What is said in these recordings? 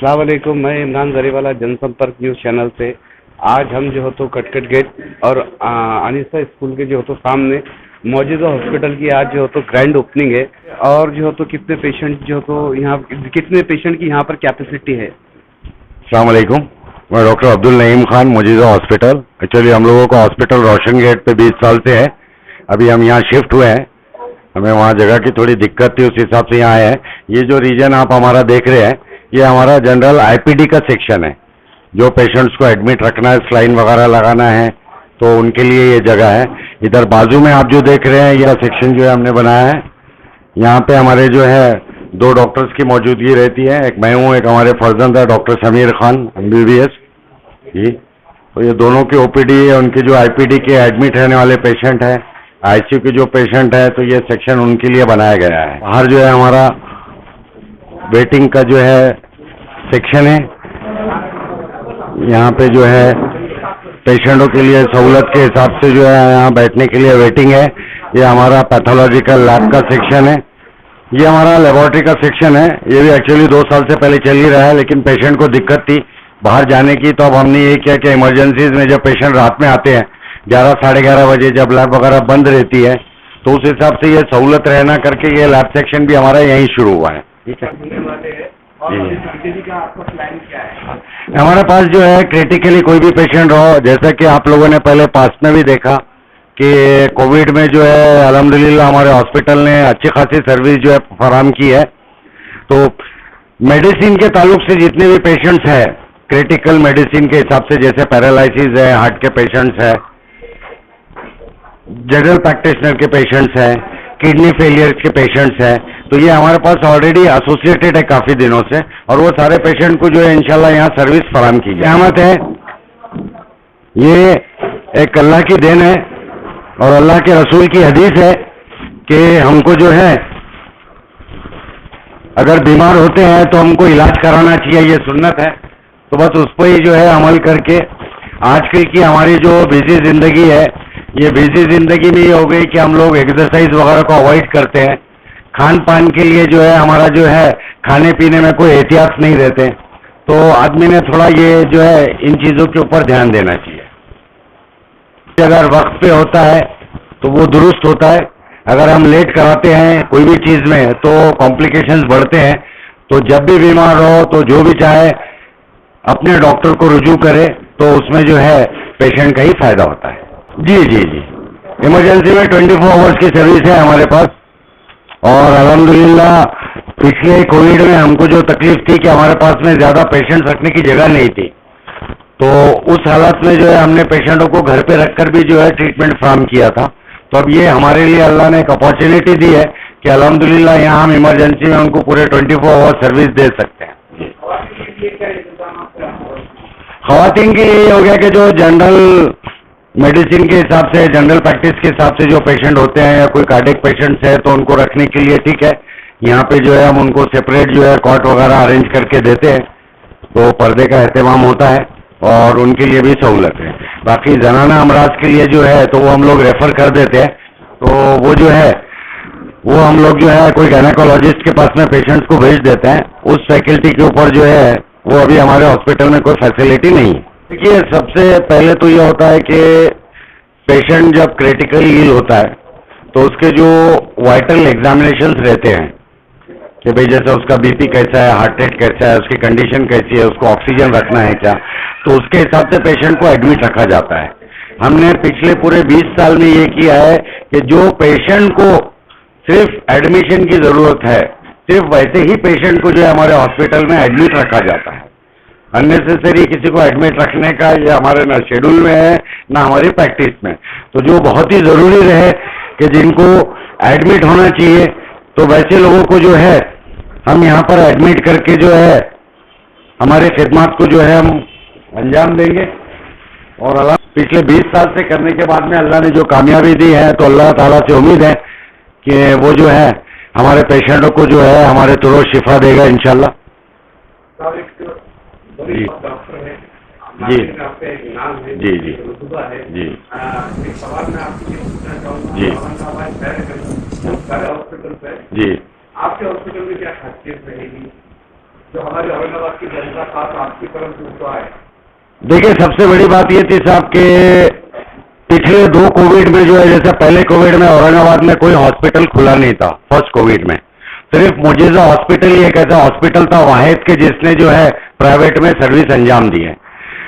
अस्सलाम वालेकुम। मैं इमरान जरीवाला जनसंपर्क न्यूज़ चैनल से। आज हम जो हो तो कटकट गेट और अनिसा स्कूल के जो हो तो सामने मौजूदा हॉस्पिटल की आज जो हो तो ग्रैंड ओपनिंग है। और जो हो तो कितने पेशेंट जो हो तो यहाँ कितने पेशेंट की यहाँ पर कैपेसिटी है? अस्सलाम वालेकुम। मैं डॉक्टर अब्दुल नईम खान, मौजूदा हॉस्पिटल। एक्चुअली हम लोगों का हॉस्पिटल रोशन गेट पे 20 साल से है। अभी हम यहाँ शिफ्ट हुए हैं, हमें वहाँ जगह की थोड़ी दिक्कत थी, उस हिसाब से यहाँ आए हैं। ये जो रीजन आप हमारा देख रहे हैं, ये हमारा जनरल आईपीडी का सेक्शन है। जो पेशेंट्स को एडमिट रखना है, स्लाइन वगैरह लगाना है, तो उनके लिए ये जगह है। इधर बाजू में आप जो देख रहे हैं, यह सेक्शन जो है हमने बनाया है। यहाँ पे हमारे जो है 2 डॉक्टर्स की मौजूदगी रहती है। एक मैं हूँ, एक हमारे फर्जंद है डॉक्टर समीर खान MBBS जी। तो ये दोनों की ओपीडी है। उनके जो आईपीडी के एडमिट रहने वाले पेशेंट हैं, आईसीयू के जो पेशेंट है, तो ये सेक्शन उनके लिए बनाया गया है। बाहर जो है हमारा वेटिंग का जो है सेक्शन है। यहाँ पे जो है पेशेंटों के लिए सहूलत के हिसाब से जो है यहाँ बैठने के लिए वेटिंग है। ये हमारा पैथोलॉजिकल लैब का सेक्शन है। ये हमारा लेबोरेटरी का सेक्शन है। ये भी एक्चुअली 2 साल से पहले चल ही रहा है, लेकिन पेशेंट को दिक्कत थी बाहर जाने की, तो अब हमने ये किया कि इमरजेंसीज में जब पेशेंट रात में आते हैं 11 साढ़े 11 बजे, जब लैब वगैरह बंद रहती है, तो उस हिसाब से ये सहूलत रहना करके ये लैब सेक्शन भी हमारा यहीं शुरू हुआ है। ठीक है। हमारे पास जो है क्रिटिकली कोई भी पेशेंट हो, जैसा कि आप लोगों ने पहले पास में भी देखा कि कोविड में जो है अल्हम्दुलिल्लाह हमारे हॉस्पिटल ने अच्छी खासी सर्विस जो है फराहम की है। तो मेडिसिन के ताल्लुक से जितने भी पेशेंट्स हैं, क्रिटिकल मेडिसिन के हिसाब से, जैसे पैरालिसिस है, हार्ट के पेशेंट्स हैं, जनरल प्रैक्टिशनर के पेशेंट्स हैं, किडनी फेलियर के पेशेंट्स हैं, तो ये हमारे पास ऑलरेडी एसोसिएटेड है काफ़ी दिनों से, और वो सारे पेशेंट को जो है इंशाल्लाह यहाँ सर्विस फराहम की रहमत है। ये एक अल्लाह की देन है और अल्लाह के रसूल की हदीस है कि हमको जो है अगर बीमार होते हैं तो हमको इलाज कराना चाहिए, ये सुन्नत है। तो बस उस पर ही जो है अमल करके आजकल की हमारी जो बिजी जिंदगी है, ये बिजी जिंदगी में ये हो गई कि हम लोग एक्सरसाइज वगैरह को अवॉइड करते हैं। खान पान के लिए जो है हमारा जो है खाने पीने में कोई एहतियात नहीं रहते, तो आदमी ने थोड़ा ये जो है इन चीज़ों के ऊपर ध्यान देना चाहिए। अगर वक्त पे होता है तो वो दुरुस्त होता है। अगर हम लेट कराते हैं कोई भी चीज़ में तो कॉम्प्लिकेशंस बढ़ते हैं। तो जब भी बीमार हो तो जो भी चाहे अपने डॉक्टर को रुजू करे, तो उसमें जो है पेशेंट का ही फायदा होता है। जी जी जी, इमरजेंसी में 24 आवर्स की सर्विस है हमारे पास। और अल्हम्दुलिल्लाह पिछले कोविड में हमको जो तकलीफ थी कि हमारे पास में ज़्यादा पेशेंट्स रखने की जगह नहीं थी, तो उस हालत में जो है हमने पेशेंटों को घर पे रखकर भी जो है ट्रीटमेंट फराहम किया था। तो अब ये हमारे लिए अल्लाह ने एक अपॉर्चुनिटी दी है कि अल्हम्दुलिल्लाह यहाँ हम इमरजेंसी में उनको पूरे 24 आवर सर्विस दे सकते हैं। ख़वातीन के लिए हो गया कि जो जनरल मेडिसिन के हिसाब से, जनरल प्रैक्टिस के हिसाब से जो पेशेंट होते हैं या कोई कार्डियक पेशेंट्स है, तो उनको रखने के लिए ठीक है, यहाँ पे जो है हम उनको सेपरेट जो है कॉट वगैरह अरेंज करके देते हैं, तो पर्दे का एहतमाम होता है और उनके लिए भी सहूलत है। बाकी जनाना अमराज के लिए जो है तो वो हम लोग रेफर कर देते हैं, तो वो जो है वो हम लोग जो है कोई गायनेकोलॉजिस्ट के पास में पेशेंट्स को भेज देते हैं। उस फैकल्टी के ऊपर जो है वो अभी हमारे हॉस्पिटल में कोई फैसिलिटी नहीं है। देखिए, सबसे पहले तो ये होता है कि पेशेंट जब क्रिटिकली इल होता है तो उसके जो वाइटल एग्जामिनेशंस रहते हैं कि भाई जैसे उसका बीपी कैसा है, हार्ट रेट कैसा है, उसकी कंडीशन कैसी है, उसको ऑक्सीजन रखना है क्या, तो उसके हिसाब से पेशेंट को एडमिट रखा जाता है। हमने पिछले पूरे 20 साल में ये किया है कि जो पेशेंट को सिर्फ एडमिशन की ज़रूरत है, सिर्फ वैसे ही पेशेंट को जो है हमारे हॉस्पिटल में एडमिट रखा जाता है। अननेसेसरी किसी को एडमिट रखने का ये हमारे ना शेड्यूल में है ना हमारी प्रैक्टिस में। तो जो बहुत ही ज़रूरी रहे कि जिनको एडमिट होना चाहिए, तो वैसे लोगों को जो है हम यहाँ पर एडमिट करके जो है हमारे खिदमत को जो है हम अंजाम देंगे। और अल्लाह पिछले 20 साल से करने के बाद में अल्लाह ने जो कामयाबी दी है, तो अल्लाह ताला से उम्मीद है कि वो जो है हमारे पेशेंटों को जो है हमारे तुरंत शिफा देगा इंशाल्लाह। जी जी जी जी जी सवाल मैं आपसे ये पूछना चाहूँगा, जी हॉस्पिटल पे जी आपके हॉस्पिटल में क्या खासियत रहेगी? जो हमारी औरंगाबाद की जनता खास आपकी तरफ तो आए। देखिए, सबसे बड़ी बात ये थी साहब के पिछले 2 कोविड में जो है, जैसे पहले कोविड में औरंगाबाद में कोई हॉस्पिटल खुला नहीं था। फर्स्ट कोविड में सिर्फ मुजीजा हॉस्पिटल ही एक ऐसा हॉस्पिटल था वाहिद के जिसने जो है प्राइवेट में सर्विस अंजाम दी है।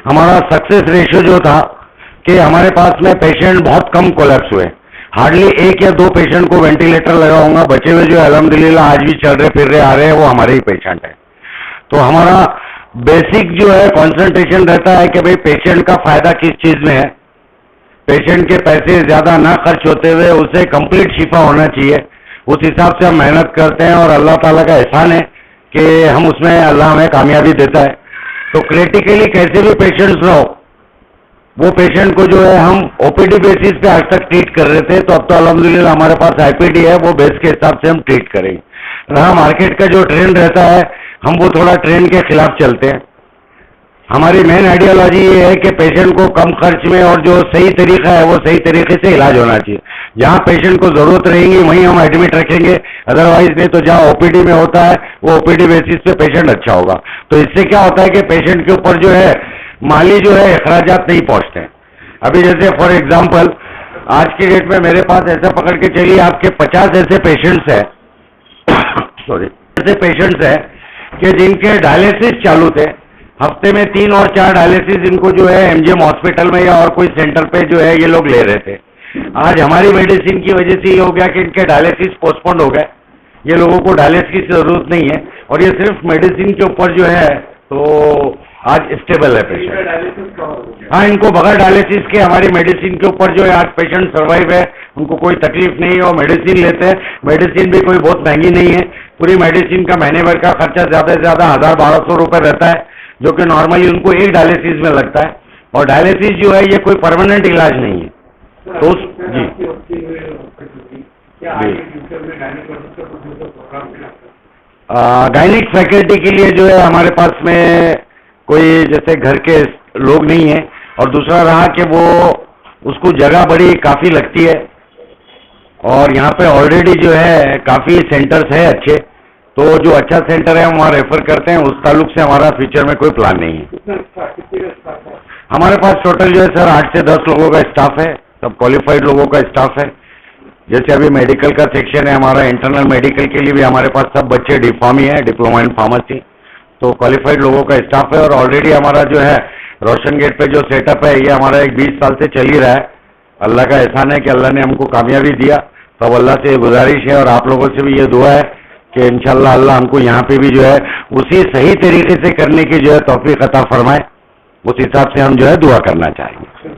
हमारा सक्सेस रेशियो जो था कि हमारे पास में पेशेंट बहुत कम कोलैप्स हुए, हार्डली 1 या 2 पेशेंट को वेंटिलेटर लगा होगा, बचे हुए जो अल्हम्दुलिल्लाह आज भी चल रहे फिर रहे आ रहे हैं वो हमारे ही पेशेंट है। तो हमारा बेसिक जो है कॉन्सेंट्रेशन रहता है कि भाई पेशेंट का फायदा किस चीज में है, पेशेंट के पैसे ज्यादा ना खर्च होते हुए उसे कंप्लीट शिफा होना चाहिए, उस हिसाब से हम मेहनत करते हैं और अल्लाह ताला का एहसान है कि हम उसमें अल्लाह हमें कामयाबी देता है। तो क्रिटिकली कैसे भी पेशेंट्स रहो, वो पेशेंट को जो है हम ओपीडी बेसिस पे आज तक ट्रीट कर रहे थे, तो अब तो अल्हम्दुलिल्लाह हमारे पास आईपीडी है, वो बेस के हिसाब से हम ट्रीट करेंगे। रहा मार्केट का जो ट्रेंड रहता है, हम वो थोड़ा ट्रेंड के खिलाफ चलते हैं। हमारी मेन आइडियोलॉजी ये है कि पेशेंट को कम खर्च में और जो सही तरीका है वो सही तरीके से इलाज होना चाहिए। जहाँ पेशेंट को जरूरत रहेगी वहीं हम एडमिट रखेंगे, अदरवाइज नहीं तो जहाँ ओपीडी में होता है वो ओपीडी बेसिस पे पेशेंट अच्छा होगा। तो इससे क्या होता है कि पेशेंट के ऊपर जो है माली जो है अखराजात नहीं पहुंचते हैं। अभी जैसे फॉर एग्जाम्पल आज की डेट में मेरे पास ऐसा पकड़ के चलिए आपके 50 ऐसे पेशेंट्स है सॉरी ऐसे पेशेंट्स है कि जिनके डायलिसिस चालू थे, हफ्ते में 3 और 4 डायलिसिस इनको जो है एमजीएम हॉस्पिटल में या और कोई सेंटर पे जो है ये लोग ले रहे थे। आज हमारी मेडिसिन की वजह से ये हो गया कि इनके डायलिसिस पोस्टपोन्ड हो गए, ये लोगों को डायलिसिस की जरूरत नहीं है और ये सिर्फ मेडिसिन के ऊपर जो है तो आज स्टेबल है पेशेंट। हाँ, इनको बगैर डायलिसिस के हमारी मेडिसिन के ऊपर जो है आज पेशेंट सर्वाइव है, उनको कोई तकलीफ नहीं है और मेडिसिन लेते हैं। मेडिसिन भी कोई बहुत महंगी नहीं है, पूरी मेडिसिन का महीने भर का खर्चा ज्यादा से ज्यादा 1000-1200 रुपए रहता है, जो कि नॉर्मली उनको एक डायलिसिस में लगता है। और डायलिसिस जो है ये कोई परमानेंट इलाज नहीं है। तो गायनिक फैकल्टी के लिए जो है हमारे पास में कोई जैसे घर के लोग नहीं है, और दूसरा रहा कि वो उसको जगह बड़ी काफी लगती है और यहाँ पे ऑलरेडी जो है काफी सेंटर्स है अच्छे, तो जो अच्छा सेंटर है हम वहाँ रेफर करते हैं। उस ताल्लुक से हमारा फ्यूचर में कोई प्लान नहीं है। हमारे पास टोटल जो है सर 8 से 10 लोगों का स्टाफ है, सब क्वालिफाइड लोगों का स्टाफ है। जैसे अभी मेडिकल का सेक्शन है हमारा, इंटरनल मेडिकल के लिए भी हमारे पास सब बच्चे डिफॉर्मी है, डिप्लोमा इन फार्मेसी, तो क्वालिफाइड लोगों का स्टाफ है। और ऑलरेडी हमारा जो है रोशन गेट पे जो सेटअप है ये हमारा एक 20 साल से चल ही रहा है। अल्लाह का एहसान है कि अल्लाह ने हमको कामयाबी दिया। तो अब अल्लाह से गुजारिश है और आप लोगों से भी ये दुआ है कि इंशाल्लाह अल्लाह हमको यहाँ पे भी जो है उसी सही तरीके से करने की जो है तौफीक अता फरमाए, उस हिसाब से हम जो है दुआ करना चाहेंगे।